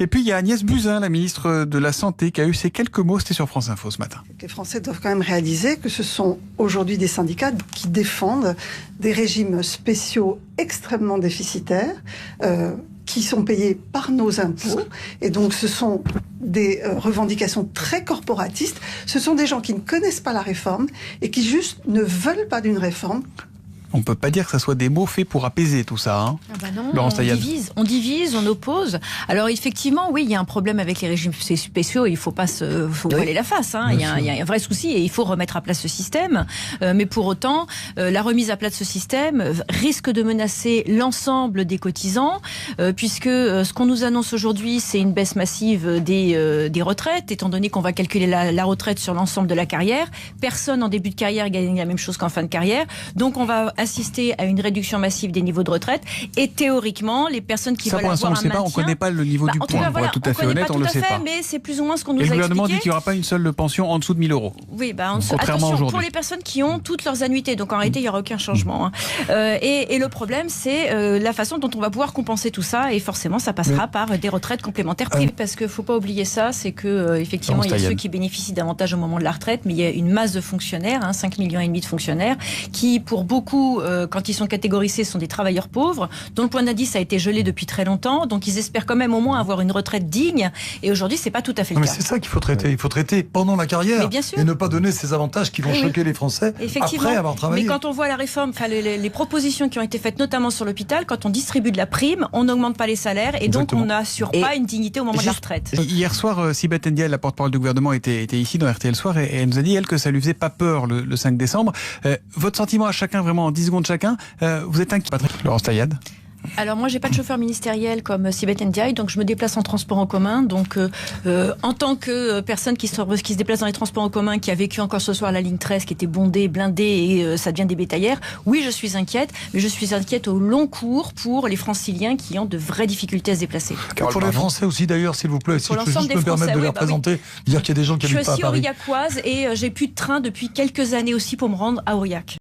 Et puis il y a Agnès Buzyn, la ministre de la Santé, qui a eu ces quelques mots, c'était sur France Info ce matin. Les Français doivent quand même réaliser que ce sont aujourd'hui des syndicats qui défendent des régimes spéciaux extrêmement déficitaires, qui sont payés par nos impôts. Et donc ce sont des revendications très corporatistes. Ce sont des gens qui ne connaissent pas la réforme et qui juste ne veulent pas d'une réforme. On ne peut pas dire que ça soit des mots faits pour apaiser tout ça. Hein. Ah bah non, on divise, on oppose. Alors effectivement, oui, il y a un problème avec les régimes spéciaux, il ne faut pas se voiler la face. Hein. Il y a un vrai souci et il faut remettre à plat ce système. Mais pour autant, la remise à plat de ce système risque de menacer l'ensemble des cotisants, puisque ce qu'on nous annonce aujourd'hui, c'est une baisse massive des retraites, étant donné qu'on va calculer la retraite sur l'ensemble de la carrière. Personne en début de carrière gagne la même chose qu'en fin de carrière. Donc on va assister à une réduction massive des niveaux de retraite et théoriquement les personnes qui veulent avoir un maintien... on ne connaît pas le niveau du point, pour être tout à fait honnête, on ne le sait pas. Mais c'est plus ou moins ce qu'on nous a expliqué. Et le expliqué. gouvernement dit qu'il n'y aura pas une seule pension en dessous de 1 000 euros. Oui, attention, pour les personnes qui ont toutes leurs annuités, donc en réalité il n'y aura aucun changement. Hein. Et le problème c'est la façon dont on va pouvoir compenser tout ça et forcément ça passera par des retraites complémentaires privées. Parce qu'il ne faut pas oublier ça, c'est que effectivement il y a ceux qui bénéficient davantage au moment de la retraite, mais il y a une masse de fonctionnaires, 5,5 millions de fonctionnaires, qui pour beaucoup, quand ils sont catégorisés, sont des travailleurs pauvres, dont le point d'indice a été gelé depuis très longtemps, donc ils espèrent quand même au moins avoir une retraite digne, et aujourd'hui c'est pas tout à fait le cas. Mais c'est ça qu'il faut traiter, il faut traiter pendant la carrière, et ne pas donner ces avantages qui vont choquer les Français après avoir travaillé. Mais quand on voit la réforme, les propositions qui ont été faites notamment sur l'hôpital, quand on distribue de la prime, on n'augmente pas les salaires, et donc on n'assure pas une dignité au moment de la retraite. Hier soir, Sibeth Ndiaye, la porte-parole du gouvernement, était ici dans RTL Soir, et elle nous a dit, elle, que ça lui faisait pas peur le 5 décembre. Votre sentiment à chacun, vraiment en 10 secondes chacun, vous êtes inquiet, Patrick Laurence Taillade? Alors moi j'ai pas de chauffeur ministériel comme Sibeth Ndiaye, donc je me déplace en transport en commun, donc en tant que personne qui se déplace dans les transports en commun, qui a vécu encore ce soir la ligne 13 qui était bondée, blindée et ça devient des bétaillères, oui je suis inquiète, mais je suis inquiète au long cours pour les franciliens qui ont de vraies difficultés à se déplacer. Pour les Français aussi d'ailleurs, s'il vous plaît, si je peux juste me permettre de les représenter, dire qu'il y a des gens qui habitent pas à Paris. Je suis aussi aurillacoise et j'ai plus de train depuis quelques années aussi pour me rendre à Aurillac.